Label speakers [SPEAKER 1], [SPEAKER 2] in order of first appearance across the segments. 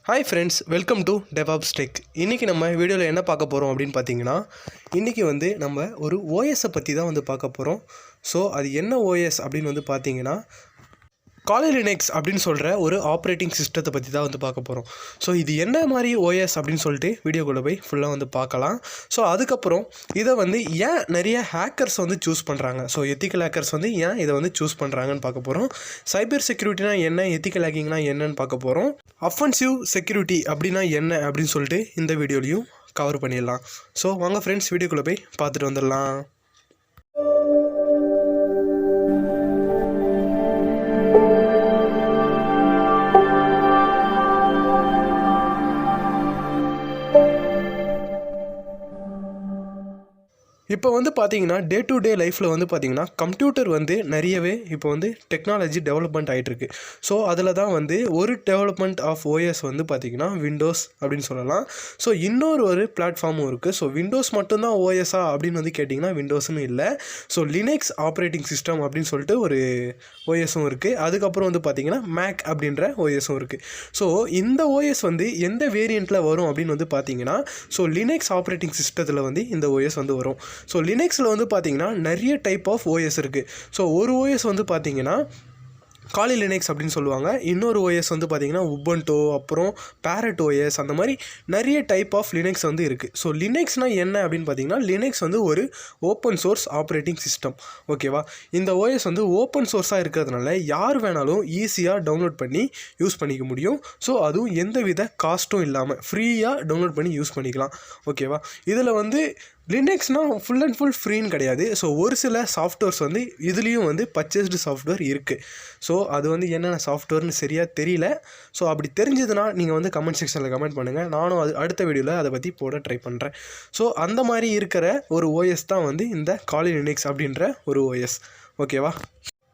[SPEAKER 1] Hi friends, welcome to devopstech. இன்னைக்கு நம்ம வீடியோல என்ன பார்க்க போறோம் அப்படினு பாத்தீங்கன்னா, இன்னைக்கு நம்ம ஒரு OS பத்தி தான் பார்க்க போறோம். சோ அது என்ன OS அப்படினு பாத்தீங்கன்னா, Kali Linux அப்படினு சொல்ற ஒரு ஆப்பரேட்டிங் சிஸ்டத்தை பத்தி தான் பார்க்க போறோம். சோ இது என்ன மாதிரி OS அப்படினு சொல்லிட்டு வீடியோக்குள்ள போய் ஃபுல்லா பார்க்கலாம். சோ அதுக்கு அப்புறம் இத ஏன் நிறைய ஹேக்கர்ஸ் சூஸ் பண்றாங்க. சோ எத்திக்கல் ஹேக்கர்ஸ் ஏன் இத சூஸ் பண்றாங்கன்னு பார்க்க போறோம். சைபர் செக்யூரிட்டினா என்ன, எத்திக்கல் ஹேக்கிங்னா என்னன்னு பார்க்க போறோம். அஃபென்சிவ் செக்யூரிட்டி அப்படினா என்ன அப்படினு சொல்லிட்டு இந்த வீடியோலயும் கவர் பண்ணிடலாம். சோ வாங்க फ्रेंड्स வீடியோக்குள்ள போய் பார்த்துட்டு வந்துடலாம். இப்போ பாத்தீங்கன்னா டே டு டே லைஃப்ல பாத்தீங்கன்னா கம்ப்யூட்டர் நிறையவே இப்போ டெக்னாலஜி டெவலப்மெண்ட் ஆயிட்டு இருக்கு. ஸோ அதில் தான் ஒரு டெவலப்மெண்ட் ஆஃப் OS பாத்தீங்கன்னா விண்டோஸ் அப்படின்னு சொல்லலாம். ஸோ இன்னொரு பிளாட்ஃபார்மும் இருக்குது. ஸோ விண்டோஸ் மட்டும்தான் ஓஎஸ்ஸா அப்படின்னு கேட்டிங்கன்னா விண்டோஸ்னு இல்லை. ஸோ லினக்ஸ் ஆப்ரேட்டிங் சிஸ்டம் அப்படின்னு சொல்லிட்டு ஒரு ஓஎஸும் இருக்குது. அதுக்கப்புறம் பார்த்தீங்கன்னா மேக் அப்படின்ற ஓஎஸும் இருக்குது. ஸோ இந்த ஓஎஸ் எந்த வேரியண்ட்டில் வரும் அப்படின்னு பார்த்தீங்கன்னா, ஸோ லினக்ஸ் ஆப்ரேட்டிங் சிஸ்டத்தில் இந்த ஓஎஸ் வரும். ஸோ லினக்ஸில் பார்த்தீங்கன்னா நிறைய டைப் ஆஃப் OS இருக்குது. ஸோ ஒரு OS பார்த்தீங்கன்னா Kali Linux அப்படின்னு சொல்லுவாங்க. இன்னொரு OS பார்த்தீங்கன்னா Ubuntu, அப்புறம் Parrot OS, அந்த மாதிரி நிறைய டைப் ஆஃப் லினக்ஸ் இருக்குது. ஸோ லினக்ஸ்னால் என்ன அப்படின்னு பார்த்தீங்கன்னா, லினக்ஸ் ஒரு ஓப்பன் சோர்ஸ் ஆப்ரேட்டிங் சிஸ்டம். ஓகேவா, இந்த OS ஓப்பன் சோர்ஸாக இருக்கிறதுனால யார் வேணாலும் ஈஸியாக டவுன்லோட் பண்ணி யூஸ் பண்ணிக்க முடியும். ஸோ அதுவும் எந்தவித காஸ்ட்டும் இல்லாமல் ஃப்ரீயாக டவுன்லோட் பண்ணி யூஸ் பண்ணிக்கலாம். ஓகேவா, இதில் லினக்ஸ்னால் ஃபுல் அண்ட் ஃபுல் ஃப்ரீன்னு கிடையாது. ஸோ ஒரு சில சாஃப்ட்வேர்ஸ் இதுலேயும் பர்ச்சேஸ்டு சாஃப்ட்வேர் இருக்குது. ஸோ அது என்னென்ன சாஃப்ட்வேர்னு சரியாக தெரியல. ஸோ அப்படி தெரிஞ்சதுன்னா நீங்கள் கமெண்ட் செக்ஷனில் கமெண்ட் பண்ணுங்கள். நானும் அடுத்த வீடியோவில் அதை பற்றி போட ட்ரை பண்ணுறேன். ஸோ அந்த மாதிரி இருக்கிற ஒரு OS தான் இந்த Kali Linux அப்படின்ற ஒரு OS. ஓகேவா,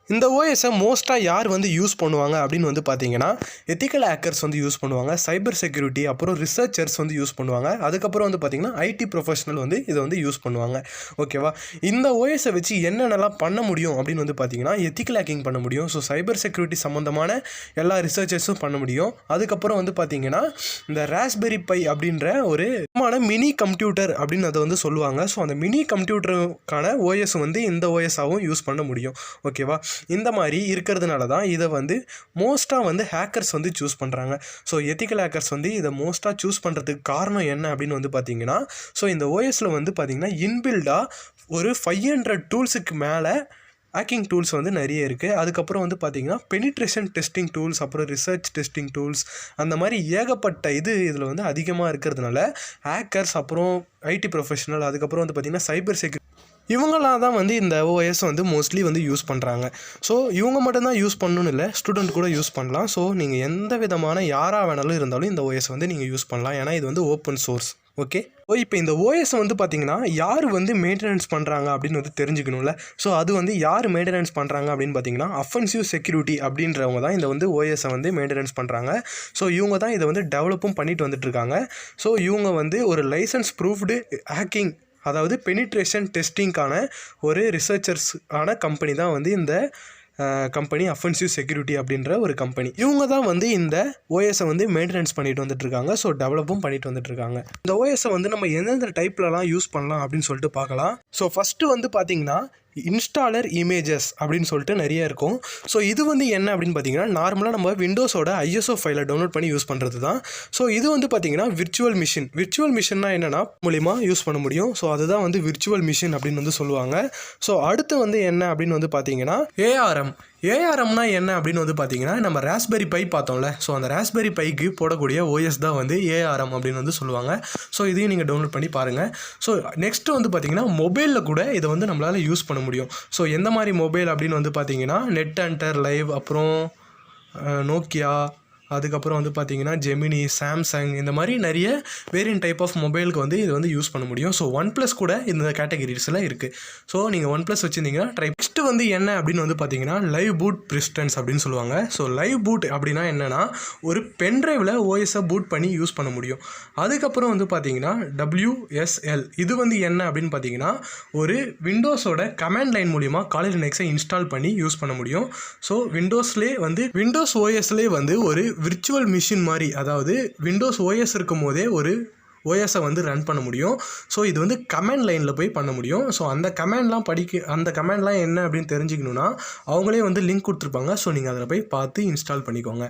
[SPEAKER 1] இந்த OSஐ மோஸ்ட்டாக யார் யூஸ் பண்ணுவாங்க அப்படின்னு பார்த்தீங்கன்னா, எத்திக்கல் ஹேக்கர்ஸ் யூஸ் பண்ணுவாங்க, சைபர் செக்யூரிட்டி, அப்புறம் ரிசர்ச்சர்ஸ் யூஸ் பண்ணுவாங்க. அதுக்கப்புறம் பார்த்தீங்கன்னா ஐடி ப்ரொஃபஷனல் இதை யூஸ் பண்ணுவாங்க. ஓகேவா, இந்த OSஐ வச்சு என்னென்னலாம் பண்ண முடியும் அப்படின்னு பார்த்தீங்கன்னா, எத்திக்கல் ஹேக்கிங் பண்ண முடியும். ஸோ சைபர் செக்யூரிட்டி சம்மந்தமான எல்லா ரிசர்ச்சர்ஸும் பண்ண முடியும். அதுக்கப்புறம் பார்த்தீங்கன்னா இந்த ராஸ்பெரி பை அப்படின்ற ஒரு மினி கம்ப்யூட்டர் அப்படின்னு அதை சொல்லுவாங்க. ஸோ அந்த மினி கம்ப்யூட்டருக்கான OS இந்த OSஆவும் யூஸ் பண்ண முடியும். ஓகேவா, இந்த மாதிரி இருக்கிறதுனால தான் இதை மோஸ்ட்டாக ஹேக்கர்ஸ் சூஸ் பண்ணுறாங்க. ஸோ எத்திக்கல் ஹேக்கர்ஸ் இதை மோஸ்ட்டாக சூஸ் பண்ணுறதுக்கு காரணம் என்ன அப்படின்னு பார்த்தீங்கன்னா, ஸோ இந்த OSல பார்த்தீங்கன்னா இன்பில்டாக ஒரு 500 டூல்ஸுக்கு மேலே ஹேக்கிங் டூல்ஸ் நிறைய இருக்குது. அதுக்கப்புறம் பார்த்தீங்கன்னா பெனிட்ரேஷன் டெஸ்டிங் டூல்ஸ், அப்புறம் ரிசர்ச் டெஸ்டிங் டூல்ஸ், அந்த மாதிரி ஏகப்பட்ட இதில் அதிகமாக இருக்கிறதுனால ஹேக்கர்ஸ், அப்புறம் ஐடி ப்ரொஃபஷனல், அதுக்கப்புறம் பார்த்தீங்கன்னா சைபர் செக்யூரிட்டி, இவங்களாம் தான் இந்த OS மோஸ்ட்லி யூஸ் பண்ணுறாங்க. ஸோ இவங்க மட்டும்தான் யூஸ் பண்ணணும்னு இல்லை, ஸ்டூடெண்ட் கூட யூஸ் பண்ணலாம். ஸோ நீங்கள் எந்த விதமான யாராக வேணாலும் இருந்தாலும் இந்த OS நீங்கள் யூஸ் பண்ணலாம். ஏன்னா இது ஓப்பன் சோர்ஸ். ஓகே, இப்போ இந்த OS பார்த்தீங்கன்னா யார் மெயின்டெனன்ஸ் பண்ணுறாங்க அப்படின்னு தெரிஞ்சுக்கணும்ல. ஸோ அது யார் மெயின்டெனன்ஸ் பண்ணுறாங்க அப்படின்னு பார்த்தீங்கன்னா, அஃபென்சிவ் செக்யூரிட்டி அப்படின்றவங்க தான் இந்த OSஐ மெயின்டெனன்ஸ் பண்ணுறாங்க. ஸோ இவங்க தான் இதை டெவலப்பும் பண்ணிட்டு வந்துட்டுருக்காங்க. ஸோ இவங்க ஒரு லைசன்ஸ் ப்ரூஃப்டு ஹேக்கிங், அதாவது பெனிட்ரேஷன் டெஸ்டிங்கான ஒரு ரிசர்ச்சர்ஸான கம்பெனி தான் இந்த கம்பெனி அஃபென்சிவ் செக்யூரிட்டி அப்படின்ற ஒரு கம்பெனி. இவங்க தான் இந்த OSஐ மெயின்டெனன்ஸ் பண்ணிட்டு வந்துட்டுருக்காங்க. ஸோ டெவலப்பும் பண்ணிட்டு வந்துட்டுருக்காங்க. இந்த OSஐ நம்ம எந்தெந்த டைப்லலாம் யூஸ் பண்ணலாம் அப்படின்னு சொல்லிட்டு பார்க்கலாம். ஸோ ஃபஸ்ட்டு பார்த்தீங்கன்னா இன்ஸ்டாலர் இமேஜஸ் அப்படின்னு சொல்லிட்டு நிறைய இருக்கும். ஸோ இது என்ன அப்படின்னு பார்த்தீங்கன்னா, நார்மலாக நம்ம விண்டோஸோட ISO ஃபைலை டவுன்லோட் பண்ணி யூஸ் பண்ணுறது தான். ஸோ இது பார்த்தீங்கன்னா விர்ச்சுவல் மிஷின்னா என்னென்னா மூலிமா யூஸ் பண்ண முடியும். ஸோ அதுதான் விர்ச்சுவல் மிஷின் அப்படின்னு சொல்லுவாங்க. ஸோ அடுத்து என்ன அப்படின்னு பார்த்தீங்கன்னா ஏஆர்எம்னா என்ன அப்படின்னு பார்த்தீங்கன்னா, நம்ம ராஸ்பெரி பை பார்த்தோம்ல. ஸோ அந்த ராஸ்பெரி பைக்கு போடக்கூடிய OS தான் ஏஆர்எம் அப்படின்னு சொல்லுவாங்க. ஸோ இதையும் நீங்கள் டவுன்லோட் பண்ணி பாருங்கள். ஸோ நெக்ஸ்ட்டு பார்த்தீங்கன்னா மொபைலில் கூட இதை நம்மளால் யூஸ் பண்ண முடியும். ஸோ எந்த மாதிரி மொபைல் அப்படின்னு பார்த்தீங்கன்னா, நெட் ஹண்டர் லைவ், அப்புறம் நோக்கியா, அதுக்கப்புறம் பார்த்தீங்கன்னா ஜெமினி, சாம்சங், இந்த மாதிரி நிறைய வேரியன்ட் டைப் ஆஃப் மொபைலுக்கு இது யூஸ் பண்ண முடியும். ஸோ OnePlus கூட இந்த கேட்டகரிஸில் இருக்குது. ஸோ நீங்கள் OnePlus வச்சுருந்தீங்கன்னா ட்ரை. நெக்ஸ்ட்டு என்ன அப்படின்னு பார்த்தீங்கன்னா லைவ் பூட் பிரிஸ்டன்ஸ் அப்படின்னு சொல்லுவாங்க. ஸோ லைவ் பூட் அப்படின்னா என்னென்னா, ஒரு பென்ட்ரைவில் OSஐ பூட் பண்ணி யூஸ் பண்ண முடியும். அதுக்கப்புறம் பார்த்தீங்கன்னா WSL, இது என்ன அப்படின்னு பார்த்தீங்கன்னா, ஒரு விண்டோஸோட கமாண்ட் லைன் மூலிமா Kali Linuxஐ இன்ஸ்டால் பண்ணி யூஸ் பண்ண முடியும். ஸோ விண்டோஸ்லேயே விண்டோஸ் OSலேயே ஒரு விர்ச்சுவல் மிஷின் மாதிரி, அதாவது விண்டோஸ் ஓஎஸ் இருக்கும் போதே ஒரு ஓஎஸை வந்து ரன் பண்ண முடியும். ஸோ இது வந்து கமாண்ட் லைனில் போய் பண்ண முடியும். ஸோ அந்த கமாண்ட்லாம் என்ன அப்படின்னு தெரிஞ்சுக்கணுன்னா அவங்களே வந்து லிங்க் கொடுத்துருப்பாங்க. ஸோ நீங்கள் அதில் போய் பார்த்து இன்ஸ்டால் பண்ணிக்கோங்க.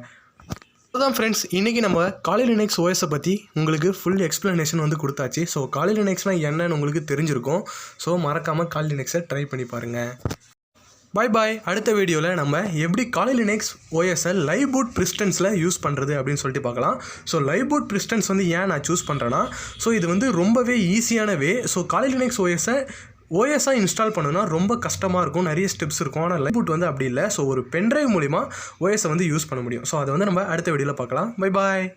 [SPEAKER 1] அதுதான் ஃப்ரெண்ட்ஸ், இன்றைக்கி நம்ம காலி லினக்ஸ் ஓஎஸை பற்றி உங்களுக்கு ஃபுல் எக்ஸ்ப்ளனேஷன் வந்து கொடுத்தாச்சு. ஸோ காலி லினக்ஸ்னால் என்னன்னு உங்களுக்கு தெரிஞ்சிருக்கும். ஸோ மறக்காமல் காலி லினக்ஸை ட்ரை பண்ணி பாருங்கள். பாய். அடுத்த வீடியோவில் நம்ம எப்படி காலி லினக்ஸ் ஓஎஸை லைவ் பூட் பிரிஸ்டன்ஸில் யூஸ் பண்ணுறது அப்படின்னு சொல்லிட்டு பார்க்கலாம். ஸோ லைவ் பூட் பிரிஸ்டன்ஸ் வந்து ஏன் நான் சூஸ் பண்ணுறேன்னா, ஸோ இது வந்து ரொம்பவே ஈஸியான வே. ஸோ காலி லினக்ஸ் ஓஎஸாக இன்ஸ்டால் பண்ணணும்னா ரொம்ப கஷ்டமாக இருக்கும், நிறைய ஸ்டெப்ஸ் இருக்கும். ஆனால் லைவ் பூட் வந்து அப்படி இல்லை. ஸோ ஒரு பென்ட்ரைவ் மூலிமா ஓஎஸை வந்து யூஸ் பண்ண முடியும். ஸோ அதை வந்து நம்ம அடுத்த வீடியோவில் பார்க்கலாம். பாய்.